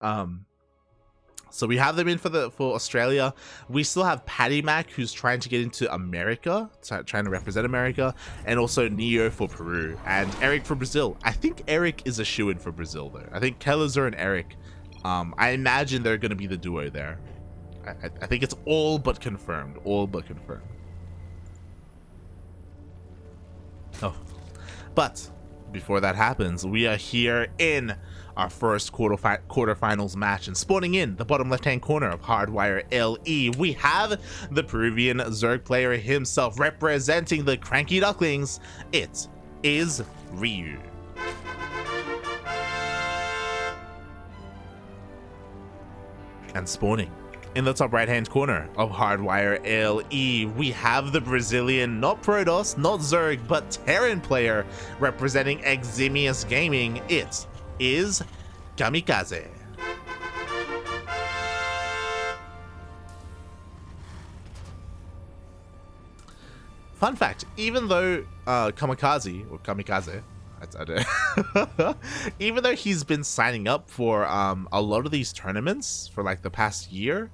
Um, so we have them in for Australia. We still have Patty Mac, who's trying to get into America, trying to represent America, and also Neo for Peru, and Eric for Brazil. I think Eric is a shoo-in for Brazil, though. I think Kelazar and Eric, I imagine they're going to be the duo there. I think it's all but confirmed. All but confirmed. Oh, but before that happens, we are here in our first quarterfinals match, and spawning in the bottom left-hand corner of Hardwire LE, we have the Peruvian Zerg player himself representing the CranKy Ducklings. It is Ryu. And spawning in the top right-hand corner of Hardwire LE, we have the Brazilian, not Protoss, not Zerg, but Terran player representing Eximius Gaming. It is Kamikaze. Fun fact, even though Kamikaze, even though he's been signing up for a lot of these tournaments for like the past year,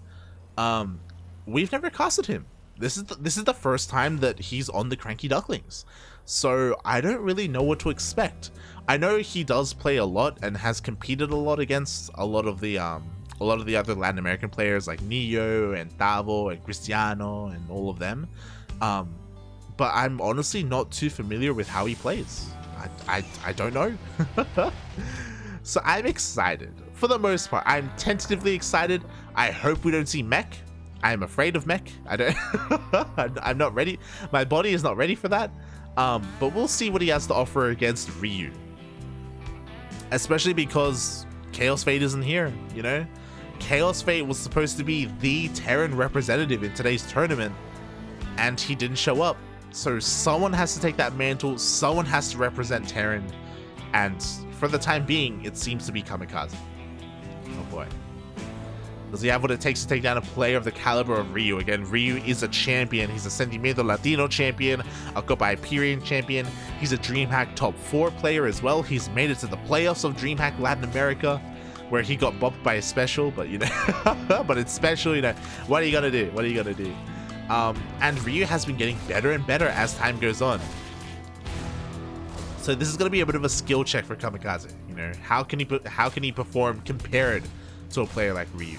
we've never casted him. This is the first time that he's on the CranKy Ducklings, so I don't really know what to expect. I know he does play a lot and has competed a lot against a lot of the other Latin American players like Neo and Tavo and Cristiano and all of them, but I'm honestly not too familiar with how he plays. I don't know. So I'm excited. For the most part, I'm tentatively excited. I hope we don't see mech. I'm afraid of mech. I'm not ready. My body is not ready for that. But we'll see what he has to offer against Ryu. Especially because Chaos Fate isn't here, you know? Chaos Fate was supposed to be the Terran representative in today's tournament, and he didn't show up. So someone has to take that mantle, someone has to represent Terran, and for the time being, it seems to be Kamikaze. Oh boy. Does he have what it takes to take down a player of the caliber of Ryu? Again, Ryu is a champion. He's a Sentimiento Latino champion, a Copa Hyperion champion. He's a DreamHack top 4 player as well. He's made it to the playoffs of DreamHack Latin America, where he got bumped by a special, but you know, but it's special, you know. What are you gonna do? What are you gonna do? And Ryu has been getting better and better as time goes on. So this is going to be a bit of a skill check for Kamikaze. You know, how can he perform compared to a player like Ryu?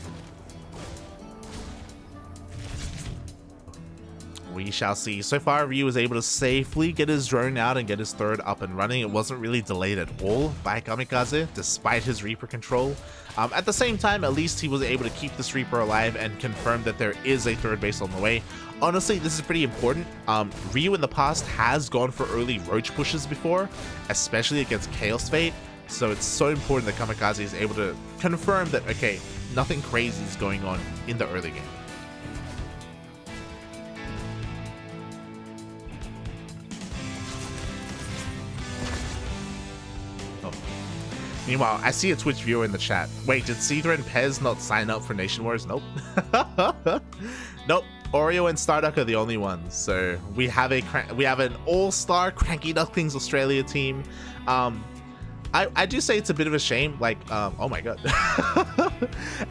We shall see. So far, Ryu was able to safely get his drone out and get his third up and running. It wasn't really delayed at all by Kamikaze, despite his Reaper control. At the same time, at least he was able to keep this Reaper alive and confirm that there is a third base on the way. Honestly, this is pretty important. Ryu in the past has gone for early Roach pushes before, especially against Chaos Fate. So it's so important that Kamikaze is able to confirm that, okay, nothing crazy is going on in the early game. Meanwhile, I see a Twitch viewer in the chat. Wait, did Seether and Pez not sign up for Nation Wars? Nope. Nope. Oreo and Starduck are the only ones. So we have an all-star CranKy Ducklings Australia team. I do say it's a bit of a shame. Like, oh my god.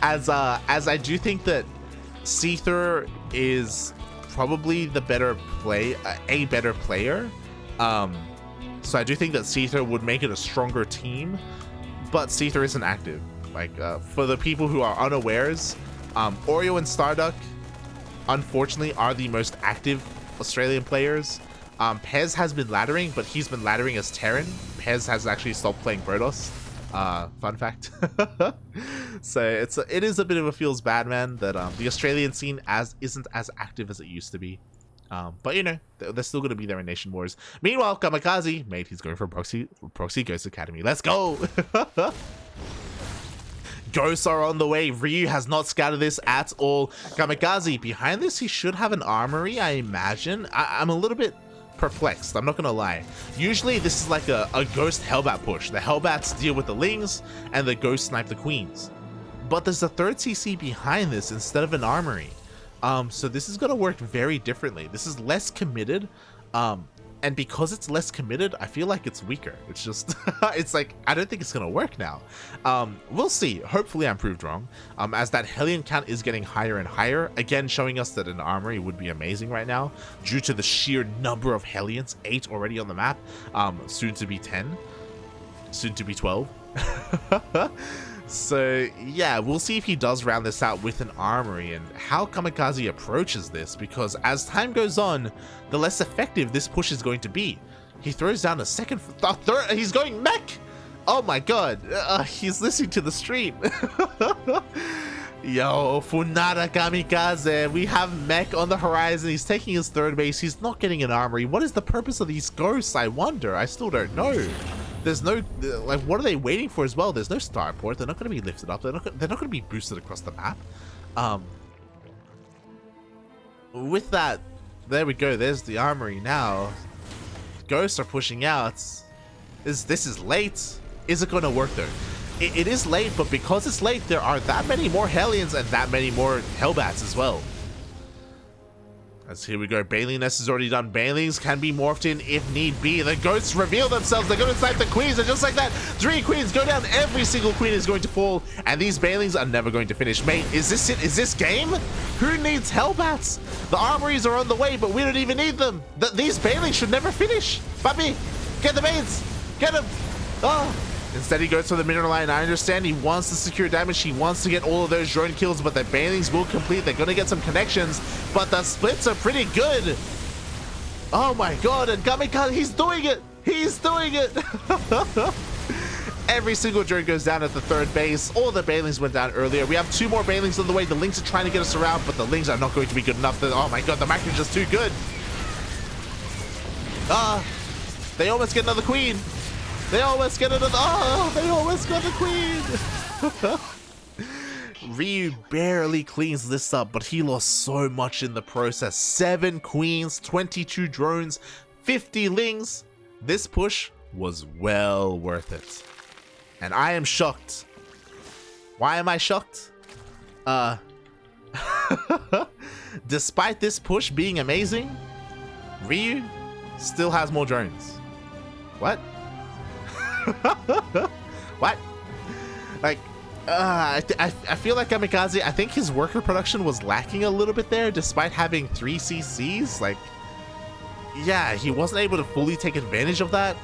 as I do think that Seether is probably the better a better player. So I do think that Seether would make it a stronger team. But Seether isn't active. Like, for the people who are unawares, Oreo and Starduck, unfortunately, are the most active Australian players. Pez has been laddering, but he's been laddering as Terran. Pez has actually stopped playing Protoss. Fun fact. So it is a bit of a feels bad, man, that the Australian scene isn't as active as it used to be. But you know, they're still going to be there in Nation Wars. Meanwhile, Kamikaze, mate, he's going for Proxy Ghost Academy. Let's go! Ghosts are on the way. Ryu has not scouted this at all. Kamikaze, behind this, he should have an armory, I imagine. I'm a little bit perplexed, I'm not going to lie. Usually, this is like a Ghost Hellbat push. The Hellbats deal with the Lings, and the Ghosts snipe the Queens. But there's a third CC behind this instead of an armory. So this is going to work very differently. This is less committed. And because it's less committed, I feel like it's weaker. It's just, it's like, I don't think it's gonna work now. We'll see. Hopefully I'm proved wrong. As that Hellion count is getting higher and higher, again showing us that an armory would be amazing right now, due to the sheer number of Hellions, 8 already on the map, soon to be 10, soon to be 12. So yeah, we'll see if he does round this out with an armory and how Kamikaze approaches this, because as time goes on, the less effective this push is going to be. He throws down a second, third, he's going mech! Oh my god, he's listening to the stream. Yo, Funada Kamikaze, we have mech on the horizon, he's taking his third base, he's not getting an armory. What is the purpose of these ghosts, I wonder? I still don't know. There's no, like, what are they waiting for as well? There's no starport. They're not going to be lifted up. They're not going to be boosted across the map. With that, there we go. There's the armory now. Ghosts are pushing out. This is late. Is it going to work though? It is late, but because it's late, there are that many more Hellions and that many more Hellbats as well. As here we go, Baneling Nest is already done. Banelings can be morphed in if need be. The ghosts reveal themselves. They go inside the queens, and just like that, 3 queens go down. Every single queen is going to fall, and these Banelings are never going to finish. Mate, is this it? Is this game? Who needs Hellbats? The armories are on the way, but we don't even need them. These Banelings should never finish. Papi, get the Banes. Get them. Oh. Instead, he goes for the mineral line. I understand he wants to secure damage. He wants to get all of those drone kills, but the Banelings will complete. They're going to get some connections, but the splits are pretty good. Oh my god, and Kamikaze, he's doing it. He's doing it. Every single drone goes down at the third base. All the Banelings went down earlier. We have 2 more Banelings on the way. The Lings are trying to get us around, but the Lings are not going to be good enough. Oh my god, the Mac is just too good. They almost get another queen. They almost get another. Oh, they almost got the queen. Ryu barely cleans this up, but he lost so much in the process. 7 queens, 22 drones, 50 Lings. This push was well worth it. And I am shocked. Why am I shocked? Despite this push being amazing, Ryu still has more drones. What? What? Like, I feel like Kamikaze, I think his worker production was lacking a little bit there, despite having 3 CCs. Like, yeah, he wasn't able to fully take advantage of that.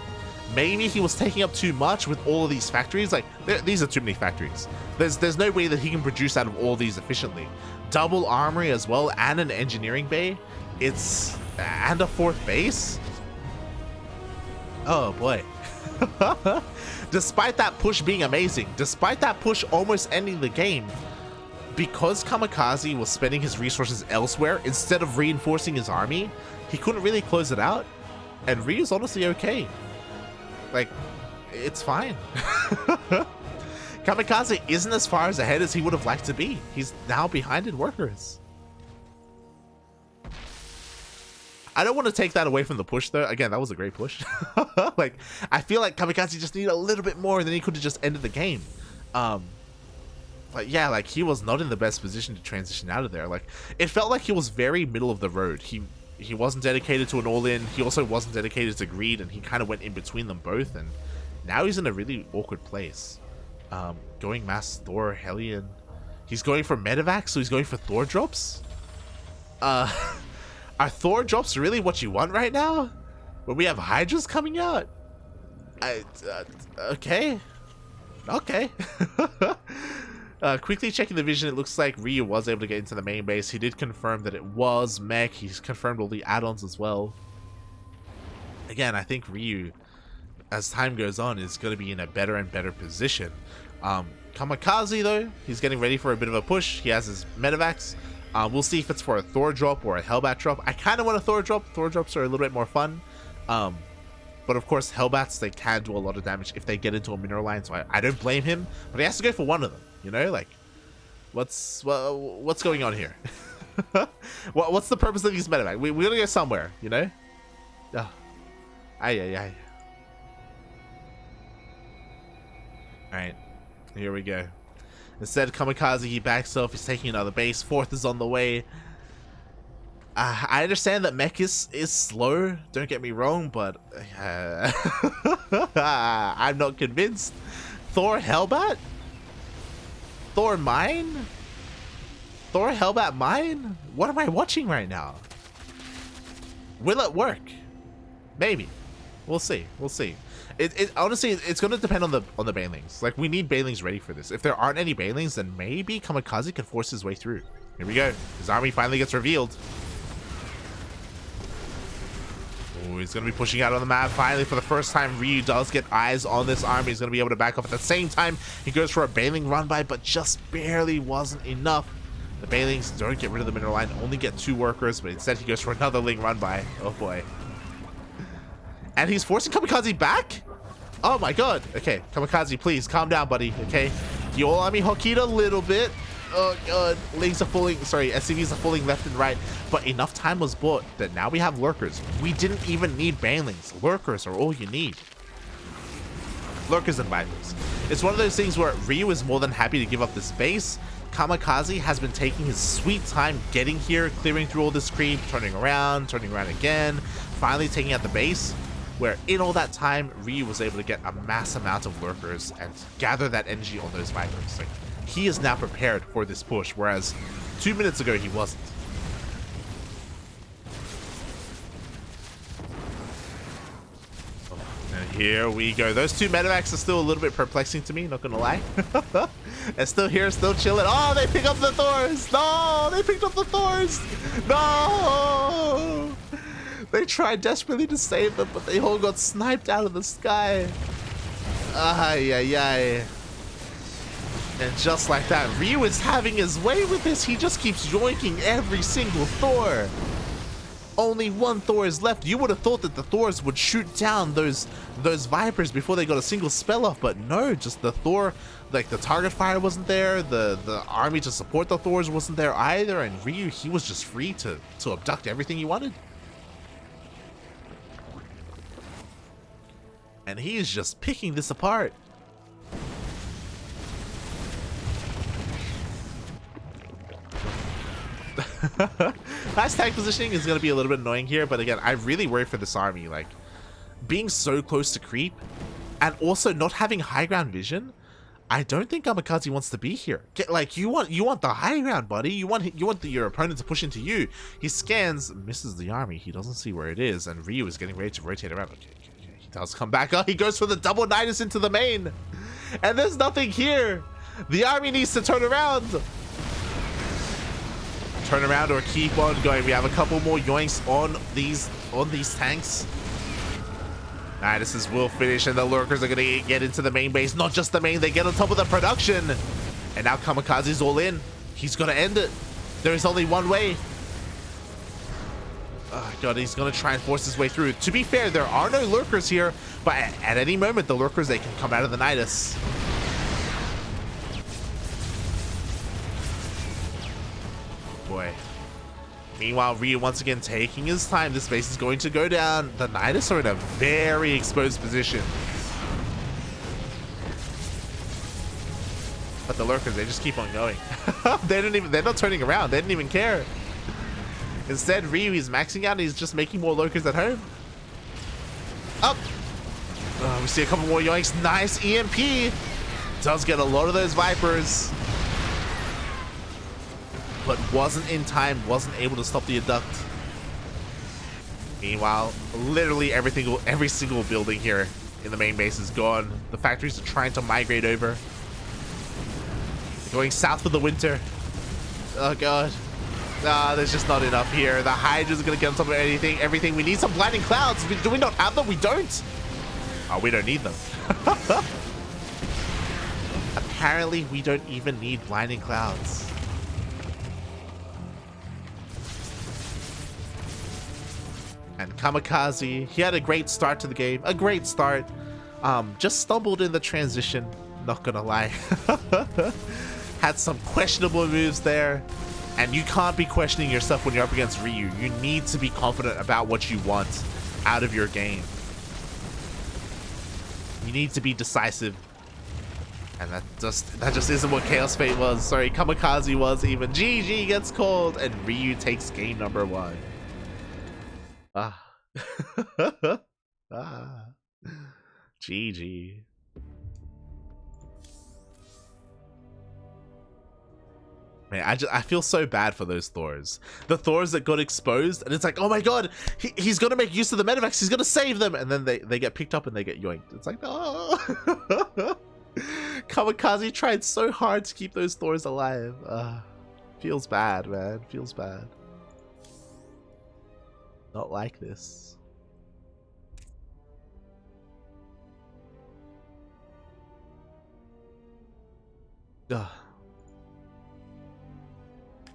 Maybe he was taking up too much with all of these factories. Like, these are too many factories. There's no way that he can produce out of all these efficiently. Double armory as well, and an engineering bay. And a 4th base. Oh boy. Despite that push being amazing, despite that push almost ending the game, because Kamikaze was spending his resources elsewhere instead of reinforcing his army, he couldn't really close it out, and Ryu's honestly okay. Like, it's fine. Kamikaze isn't as far as ahead as he would have liked to be. He's now behind in workers. I don't want to take that away from the push though. Again, that was a great push. Like, I feel like Kamikaze just needed a little bit more and then he could have just ended the game. But yeah, like, he was not in the best position to transition out of there. Like, it felt like he was very middle of the road. He wasn't dedicated to an all-in. He also wasn't dedicated to greed, and he kind of went in between them both. And now he's in a really awkward place. Going mass Thor Hellion. He's going for medevac, so he's going for Thor drops. Are Thor drops really what you want right now? When we have Hydras coming out? Okay. Okay. Quickly checking the vision, it looks like Ryu was able to get into the main base. He did confirm that it was mech. He's confirmed all the add-ons as well. Again, I think Ryu, as time goes on, is going to be in a better and better position. Kamikaze, though, he's getting ready for a bit of a push. He has his medevacs. We'll see if it's for a Thor drop or a Hellbat drop. I kind of want a Thor drop. Thor drops are a little bit more fun. But of course, Hellbats, they can do a lot of damage if they get into a mineral line, so I don't blame him. But he has to go for one of them, you know? Like, what's going on here? What's the purpose of these medevac? We're gonna go somewhere, you know? Oh. Aye. Alright, here we go. Instead, Kamikaze, he backs off. He's taking another base. 4th is on the way. I understand that mech is slow, don't get me wrong, but I'm not convinced. Thor Hellbat? Thor Mine? Thor Hellbat Mine? What am I watching right now? Will it work? Maybe. We'll see. We'll see. It honestly, it's going to depend on the banelings. Like, we need banelings ready for this. If there aren't any banelings, then maybe Kamikaze can force his way through. Here we go. His army finally gets revealed. Oh, he's going to be pushing out on the map. Finally, for the first time, Ryu does get eyes on this army. He's going to be able to back up. At the same time, he goes for a baneling run by, but just barely wasn't enough. The banelings don't get rid of the mineral line, only get 2 workers, but instead he goes for another ling run by. Oh boy. And he's forcing Kamikaze back? Oh my god. Okay, Kamikaze, please calm down, buddy. Okay, the old army hokied a little bit. Oh god, lings are falling, sorry, SCVs are falling left and right, but enough time was bought that now we have lurkers. We didn't even need banelings. Lurkers are all you need. Lurkers and vipers. It's one of those things where Ryu is more than happy to give up this base. Kamikaze has been taking his sweet time getting here, clearing through all this creep, turning around again, finally taking out the base, where in all that time, Ryu was able to get a mass amount of lurkers and gather that energy on those vipers. Like, he is now prepared for this push, whereas 2 minutes ago he wasn't. And here we go. Those 2 medevacs are still a little bit perplexing to me, not gonna lie. And still here, still chilling. Oh, they pick up the Thors! No! They picked up the Thors! No! They tried desperately to save them, but they all got sniped out of the sky. Ay, ay, ay. And just like that, Ryu is having his way with this. He just keeps yoinking every single Thor. Only 1 Thor is left. You would have thought that the Thors would shoot down those Vipers before they got a single spell off, but no, just the Thor, like the target fire wasn't there, the army to support the Thors wasn't there either, and Ryu, he was just free to abduct everything he wanted. And he is just picking this apart. Last tag positioning is going to be a little bit annoying here, but again, I really worry for this army. Like, being so close to creep and also not having high ground vision, I don't think Kamikaze wants to be here. Like, you want the high ground, buddy. You want your opponent to push into you. He scans, misses the army. He doesn't see where it is, and Ryu is getting ready to rotate around. Okay, he does come back up. He goes for the double Nidus into the main, and there's nothing here. The army needs to turn around. Turn around or keep on going. We have a couple more yoinks on these tanks. Nidus will finish, and the lurkers are gonna get into the main base. Not just the main, they get on top of the production. And now Kamikaze's all in. He's gonna end it. There is only one way. Oh god, he's gonna try and force his way through. To be fair, there are no lurkers here, but at any moment the lurkers, they can come out of the Nidus. Boy. Meanwhile, Ryu once again taking his time. This base is going to go down. The Nidus are in a very exposed position. But the lurkers, they just keep on going. They're not turning around. They didn't even care. Instead, Ryu, he's maxing out and he's just making more lurkers at home. Up. Oh, we see a couple more yoinks. Nice EMP. Does get a lot of those Vipers. But wasn't in time, wasn't able to stop the abduct. Meanwhile, literally every single building here in the main base is gone. The factories are trying to migrate over. They're going south for the winter. Oh god. There's just not enough here. The Hydra's gonna get on top of everything. We need some blinding clouds. Do we not have them? We don't. Oh, we don't need them. Apparently, we don't even need blinding clouds. And Kamikaze, he had a great start to the game, a great start. Just stumbled in the transition, not gonna lie. Had some questionable moves there, and you can't be questioning yourself when you're up against Ryu. You need to be confident about what you want out of your game. You need to be decisive. And that just isn't what Chaos Fate was. Sorry, Kamikaze was even. GG gets called, and Ryu takes game number 1. Ah. Ah. GG. Man, I feel so bad for those Thors. The Thors that got exposed, and it's like, oh my god, he's gonna make use of the Medivacs, he's gonna save them, and then they get picked up and they get yoinked. It's like, no. Kamikaze tried so hard to keep those Thors alive. Feels bad, man. Feels bad. Not like this.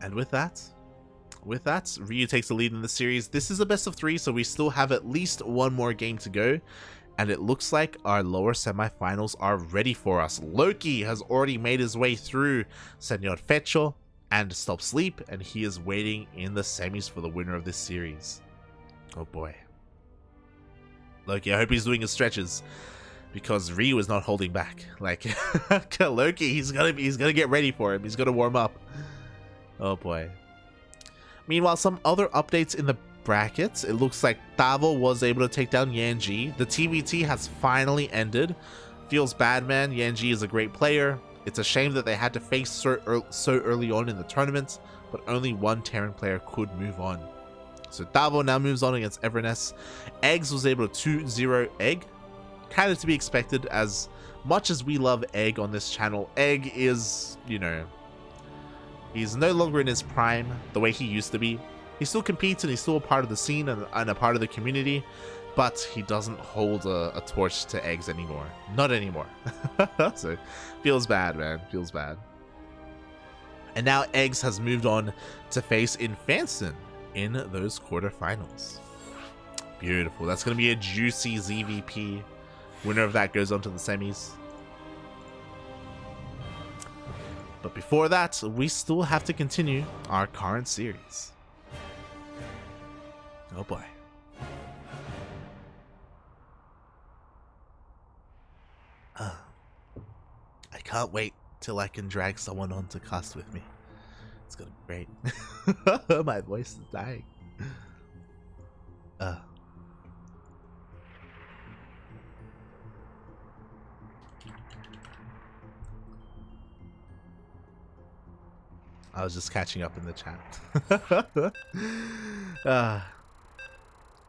And with that, Ryu takes the lead in the series. This is a best of 3, so we still have at least one more game to go. And it looks like our lower semifinals are ready for us. Loki has already made his way through Senor Fecho and Stop Sleep, and he is waiting in the semis for the winner of this series. Oh boy. Loki, I hope he's doing his stretches, because Ryu is not holding back. Like, Loki, he's gonna get ready for him. He's gonna warm up. Oh boy. Meanwhile, some other updates in the brackets. It looks like Tavo was able to take down Yanji. The TVT has finally ended. Feels bad, man. Yanji is a great player. It's a shame that they had to face so early on in the tournament, but only one Terran player could move on. So Tavo now moves on against Everness. Eggs was able to 2-0 Egg. Kind of to be expected, as much as we love Egg on this channel. Egg is, you know, he's no longer in his prime the way he used to be. He still competes and he's still a part of the scene and a part of the community, but he doesn't hold a torch to Eggs anymore. Not anymore. So, feels bad, man. Feels bad. And now Eggs has moved on to face Infanson in those quarterfinals. Beautiful. That's going to be a juicy ZvP. Winner of that goes on to the semis. But before that, we still have to continue our current series. Oh boy. I can't wait till I can drag someone on to cast with me. It's gonna be great. My voice is dying. I was just catching up in the chat.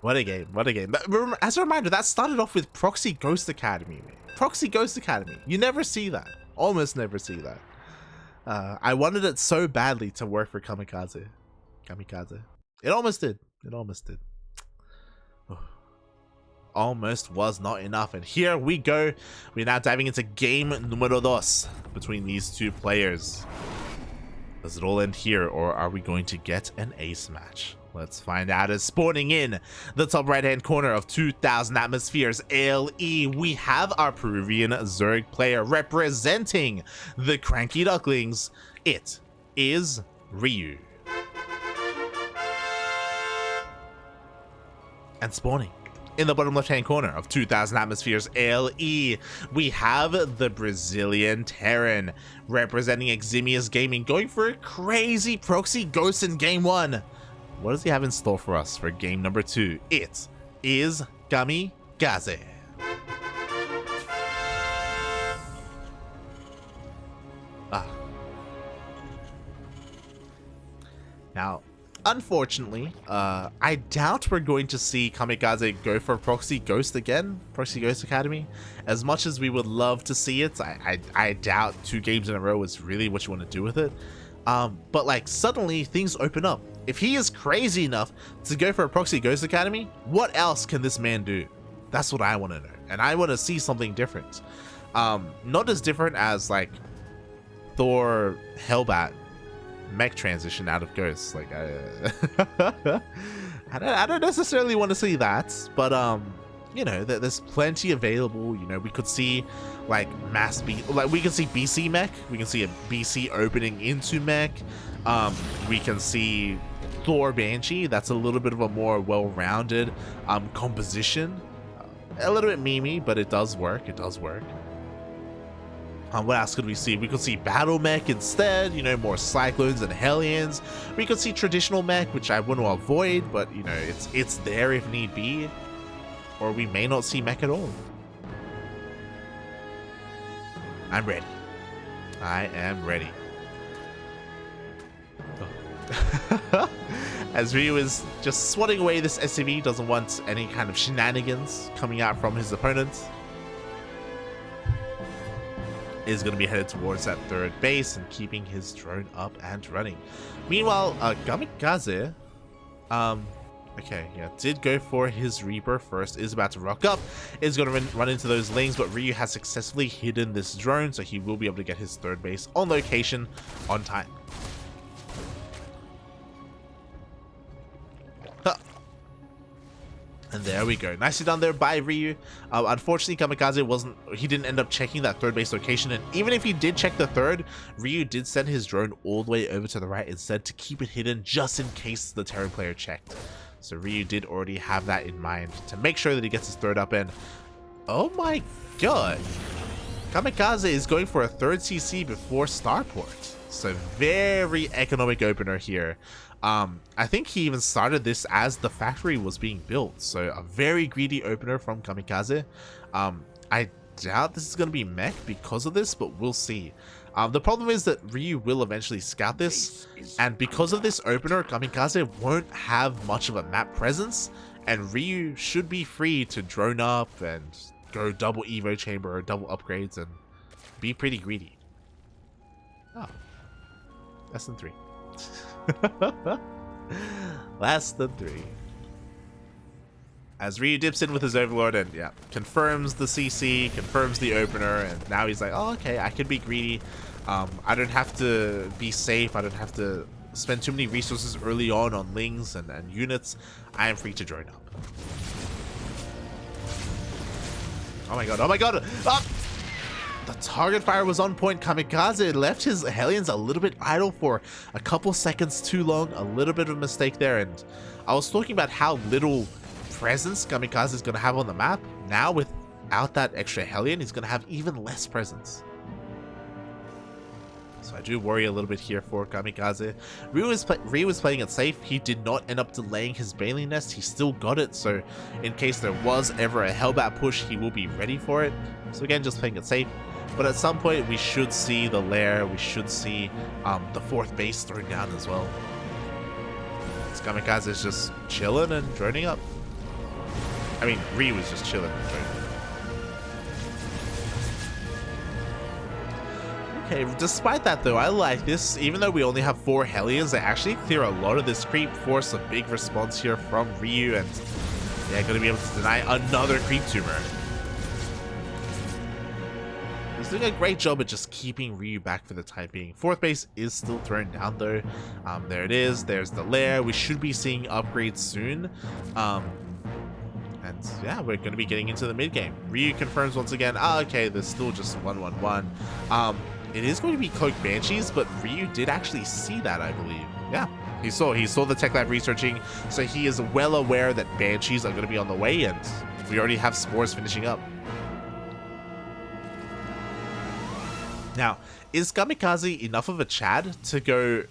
What a game, what a game. But remember, as a reminder, that started off with Proxy Ghost Academy, man. Proxy Ghost Academy. You never see that. Almost never see that. I wanted it so badly to work for Kamikaze. It almost did. It almost did. Almost was not enough. And here we go. We're now diving into game numero dos between these two players. Does it all end here, or are we going to get an ace match? Let's find out. As spawning in the top right hand corner of 2000 Atmospheres LE, we have our Peruvian Zerg player representing the CranKy Ducklings. It is Ryu. And spawning in the bottom left hand corner of 2000 Atmospheres LE, we have the Brazilian Terran representing Eximius Gaming, going for a crazy proxy ghost in game 1. What does he have in store for us for game number 2? It is Kamikaze. Now, unfortunately, I doubt we're going to see Kamikaze go for Proxy Ghost again, Proxy Ghost Academy. As much as we would love to see it, I doubt 2 games in a row is really what you want to do with it. But like, suddenly things open up. If he is crazy enough to go for a Proxy Ghost Academy, what else can this man do? That's what I want to know. And I want to see something different. Not as different as like Thor Hellbat mech transition out of Ghosts. Like I don't necessarily want to see that, but you know, there's plenty available. You know, we could see like we can see BC mech, we can see a BC opening into mech, we can see Thor Banshee. That's a little bit of a more well-rounded composition, a little bit memey, but it does work. What else could we see? We could see battle mech instead, you know, more cyclones and hellions. We could see traditional mech, which I want to avoid, but you know, it's there if need be. Or we may not see mech at all. I'm ready. I am ready. Oh. As Ryu is just swatting away this SCV, doesn't want any kind of shenanigans coming out from his opponent. Is going to be headed towards that third base and keeping his drone up and running. Meanwhile, Kamikaze, okay, yeah, did go for his Reaper first, is about to rock up, is going to run into those lanes, but Ryu has successfully hidden this drone, so he will be able to get his third base on location on time. And there we go. Nicely done there by Ryu. Unfortunately, Kamikaze he didn't end up checking that third base location. And even if he did check the third, Ryu did send his drone all the way over to the right instead to keep it hidden just in case the Terran player checked. So Ryu did already have that in mind to make sure that he gets his third up. And oh my god, Kamikaze is going for a third CC before Starport. So very economic opener here. I think he even started this as the factory was being built, so a very greedy opener from Kamikaze. I doubt this is going to be mech because of this, but we'll see. The problem is that Ryu will eventually scout this, and because of this opener, Kamikaze won't have much of a map presence, and Ryu should be free to drone up and go double Evo chamber or double upgrades and be pretty greedy. Oh, less than 3. Less than 3. As Ryu dips in with his Overlord and yeah, confirms the CC, confirms the opener, and now he's like, oh, okay, I could be greedy. I don't have to be safe. I don't have to spend too many resources early on lings and units. I am free to drone up. Oh my god, oh my god! Ah! The target fire was on point. Kamikaze left his Hellions a little bit idle for a couple seconds too long. A little bit of a mistake there. And I was talking about how little presence Kamikaze is going to have on the map. Now without that extra Hellion, he's going to have even less presence. So I do worry a little bit here for Kamikaze. Ryu was playing it safe. He did not end up delaying his Bailey Nest. He still got it. So in case there was ever a Hellbat push, he will be ready for it. So again, just playing it safe. But at some point, we should see the lair. We should see the fourth base thrown down as well. Kamikaze is just chilling and droning up. I mean, Ryu was just chilling and droning up. Okay, despite that though, I like this. Even though we only have 4 Hellions, they actually clear a lot of this creep, force a big response here from Ryu, and yeah, gonna be able to deny another creep tumor. He's doing a great job at just keeping Ryu back for the time being. Fourth base is still thrown down though. There it is. There's the lair. We should be seeing upgrades soon. And yeah, we're going to be getting into the mid game. Ryu confirms once again. Okay, there's still just 1-1-1. It is going to be Cloak Banshees, but Ryu did actually see that, I believe. Yeah, he saw the Tech Lab researching, so he is well aware that Banshees are going to be on the way, and we already have Spores finishing up. Now, is Kamikaze enough of a Chad to go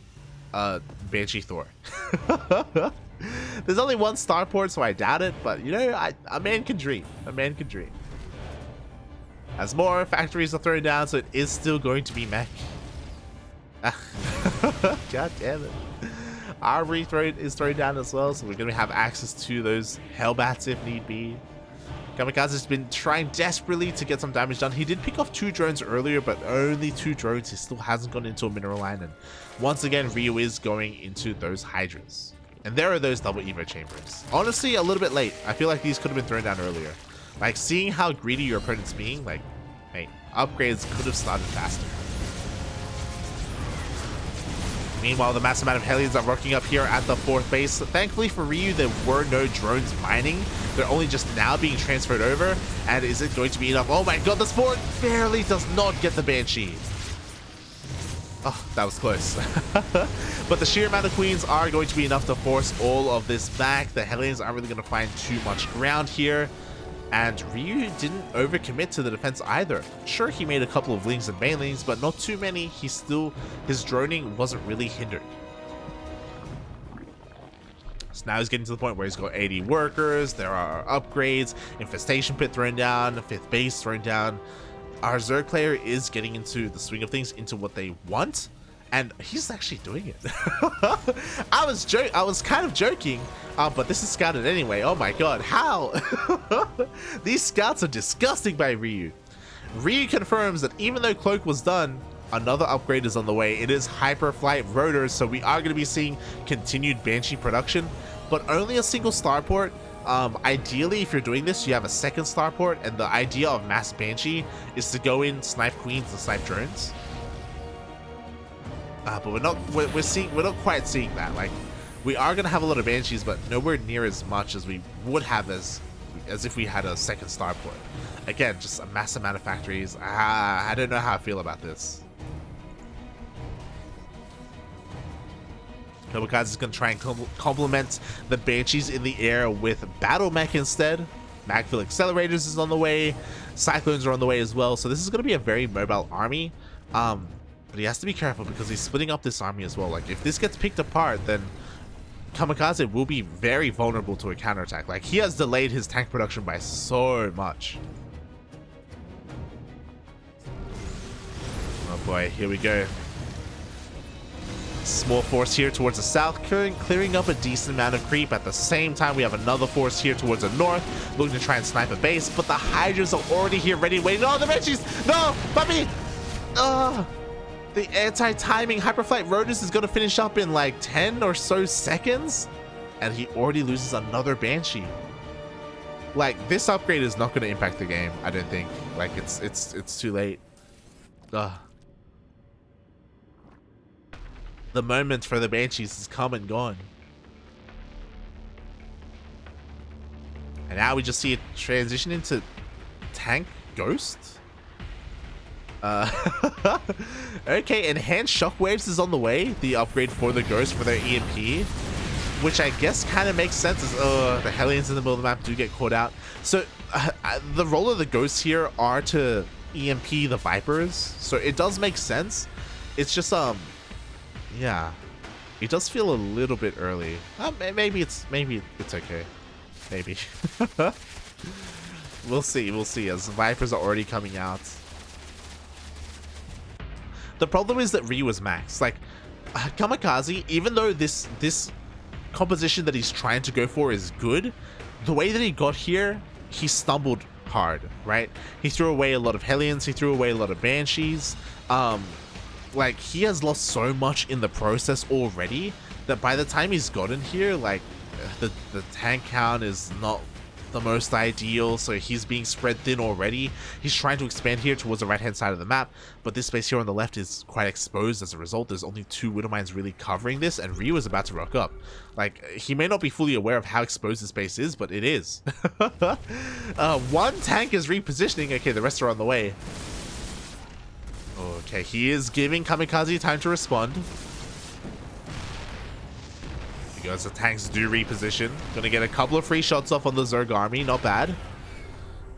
Banshee Thor? There's only one starport, so I doubt it, but you know, a man can dream. A man can dream. As more factories are thrown down, so it is still going to be mech. God damn it. Our rethrow is thrown down as well, so we're going to have access to those Hellbats if need be. Kamikaze has been trying desperately to get some damage done. He did pick off 2 drones earlier, but only 2 drones. He still hasn't gone into a mineral line. And once again, Ryu is going into those Hydras. And there are those double Evo chambers. Honestly, a little bit late. I feel like these could have been thrown down earlier. Like, seeing how greedy your opponent's being, like, hey, upgrades could have started faster. Meanwhile, the massive amount of Hellions are rocking up here at the 4th base. Thankfully for Ryu, there were no drones mining. They're only just now being transferred over. And is it going to be enough? Oh my god, the Sport barely does not get the Banshee. Oh, that was close. But the sheer amount of Queens are going to be enough to force all of this back. The Hellions aren't really going to find too much ground here. And Ryu didn't overcommit to the defense either. Sure, he made a couple of lings and banelings, but not too many. His droning wasn't really hindered. So now he's getting to the point where he's got 80 workers, there are upgrades, infestation pit thrown down, 5th base thrown down. Our Zerg player is getting into the swing of things, into what they want, and he's actually doing it. I was kind of joking, but this is scouted anyway. Oh my god, how? These scouts are disgusting by Ryu. Ryu confirms that even though Cloak was done, another upgrade is on the way. It is Hyperflight Rotors, so we are going to be seeing continued Banshee production, but only a single starport. Ideally, if you're doing this, you have a second starport, and the idea of Mass Banshee is to go in, snipe queens, and snipe drones. But we're not quite seeing that. Like, we are going to have a lot of Banshees, but nowhere near as much as we would have as if we had a second starport. Again, just a massive amount of factories. I don't know how I feel about this. Kamikaze is going to try and complement the Banshees in the air with Battle Mech instead. Magville Accelerators is on the way. Cyclones are on the way as well. So this is going to be a very mobile army. But he has to be careful because he's splitting up this army as well. Like, if this gets picked apart, then Kamikaze will be very vulnerable to a counterattack. Like, he has delayed his tank production by so much. Oh boy, here we go. Small force here towards the south, clearing up a decent amount of creep. At the same time, we have another force here towards the north, looking to try and snipe a base, but the Hydras are already here, ready, waiting. Oh, the Banshees! No! Puppy! The anti-timing Hyperflight Rotors is going to finish up in like 10 or so seconds, and he already loses another Banshee. Like, this upgrade is not going to impact the game, I don't think. Like, it's too late. The moment for the Banshees has come and gone. And now we just see it transition into Tank Ghost. Okay, Enhanced Shockwaves is on the way. The upgrade for the Ghost for their EMP. Which I guess kind of makes sense as the Hellions in the middle of the map do get caught out. So the role of the Ghosts here are to EMP the Vipers. So it does make sense. It's just yeah, it does feel a little bit early. Maybe it's okay. Maybe. We'll see as Vipers are already coming out. The problem is that Ryu is maxed. Like, Kamikaze, even though this composition that he's trying to go for is good, the way that he got here, he stumbled hard, right? He threw away a lot of Hellions, he threw away a lot of Banshees. Like, he has lost so much in the process already that by the time he's gotten here, like, the tank count is not the most ideal, so he's being spread thin already. He's trying to expand here towards the right hand side of the map, but this space here on the left is quite exposed as a result. There's only 2 Widowmines really covering this, and Ryu is about to rock up. Like, he may not be fully aware of how exposed this space is, but it is. One tank is repositioning. Okay, the rest are on the way. Okay, he is giving Kamikaze time to respond. Because the tanks do reposition. Gonna get a couple of free shots off on the Zerg army. Not bad.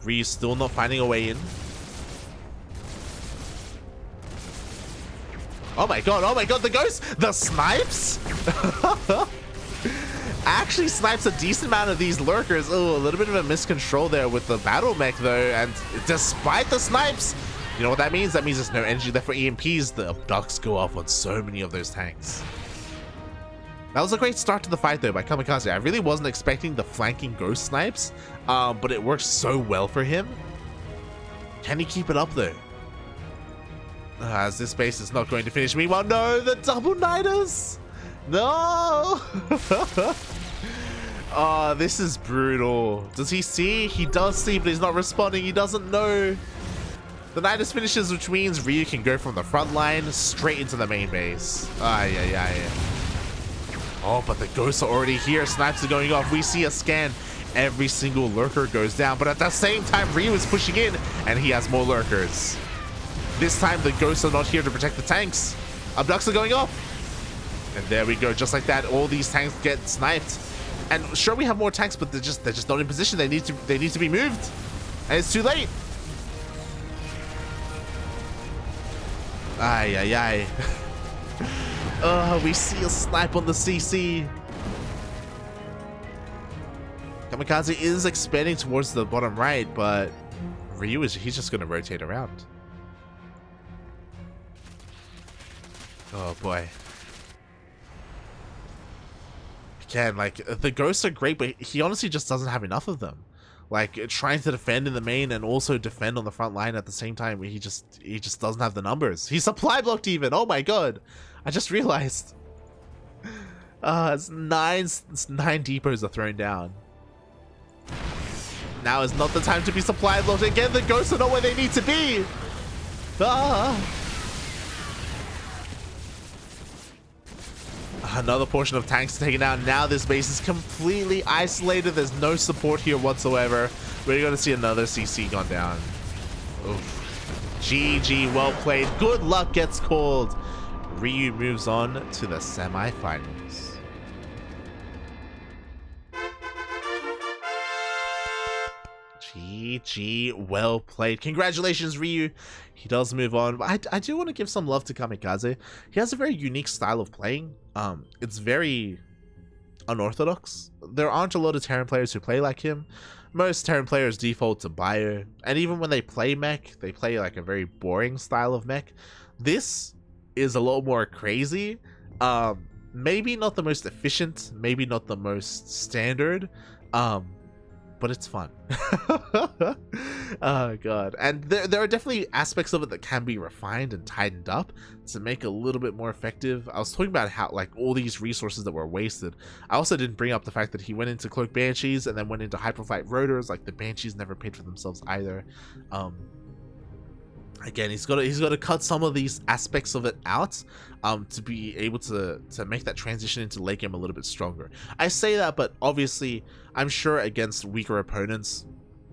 Ryu's still not finding a way in. Oh my god, the Ghost! The snipes? Actually snipes a decent amount of these lurkers. Oh, a little bit of a miscontrol there with the battle mech though, and despite the snipes, you know what that means? That means there's no energy left for EMPs. The abducts go off on so many of those tanks. That was a great start to the fight though by Kamikaze. I really wasn't expecting the flanking Ghost snipes, but it worked so well for him. Can he keep it up though? As this base is not going to finish. Meanwhile, no, the double Niders! No! Oh, this is brutal. Does he see? He does see, but he's not responding. He doesn't know. The Nidus finishes, which means Ryu can go from the front line straight into the main base. Yeah. Oh, but the Ghosts are already here. Snipes are going off. We see a scan. Every single lurker goes down, but at the same time, Ryu is pushing in, and he has more lurkers. This time, the Ghosts are not here to protect the tanks. Abducts are going off. And there we go. Just like that, all these tanks get sniped. And sure, we have more tanks, but they're just not in position. They need to be moved, and it's too late. Ay ay ay. Oh, we see a snipe on the CC. Kamikaze is expanding towards the bottom right, but Ryu he's just gonna rotate around. Oh boy. Again, like, the ghosts are great, but he honestly just doesn't have enough of them. Like, trying to defend in the main and also defend on the front line at the same time, he just doesn't have the numbers. He's supply blocked even. Oh my god. I just realized. It's nine deepers are thrown down. Now is not the time to be supply blocked. Again, the ghosts are not where they need to be. Another portion of tanks taken out. Now this base is completely isolated. There's no support here whatsoever. We're going to see another CC gone down. Oof. GG, well played. Good luck gets called. Ryu moves on to the semi-finals. GG, well played. Congratulations, Ryu. He does move on. But I do want to give some love to Kamikaze. He has a very unique style of playing. It's very unorthodox. There aren't a lot of Terran players who play like him. Most Terran players default to bio, and even when they play mech, they play like a very boring style of mech. This is a lot more crazy. Maybe not the most efficient, maybe not the most standard, but it's fun. Oh god. And there are definitely aspects of it that can be refined and tightened up to make it a little bit more effective. I was talking about how, like, all these resources that were wasted. I also didn't bring up the fact that he went into Cloak Banshees and then went into Hyperfight Rotors. Like, the Banshees never paid for themselves either. Again, he's got to cut some of these aspects of it out to be able to make that transition into late game a little bit stronger. I say that, but obviously, I'm sure against weaker opponents,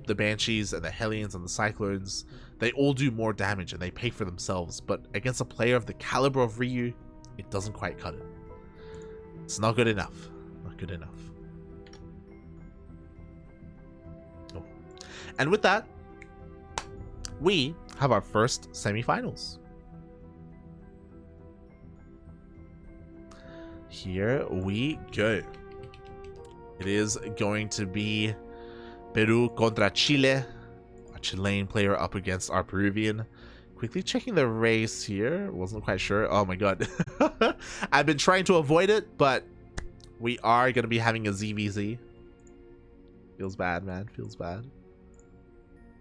the Banshees and the Hellions and the Cyclones, they all do more damage and they pay for themselves. But against a player of the caliber of Ryu, it doesn't quite cut it. It's not good enough. Not good enough. Oh. And with that, we have our first semifinals. Here we go. It is going to be Peru contra Chile. A Chilean player up against our Peruvian. Quickly checking the race here. Wasn't quite sure. Oh my god. I've been trying to avoid it, but we are going to be having a ZvT. Feels bad, man. Feels bad.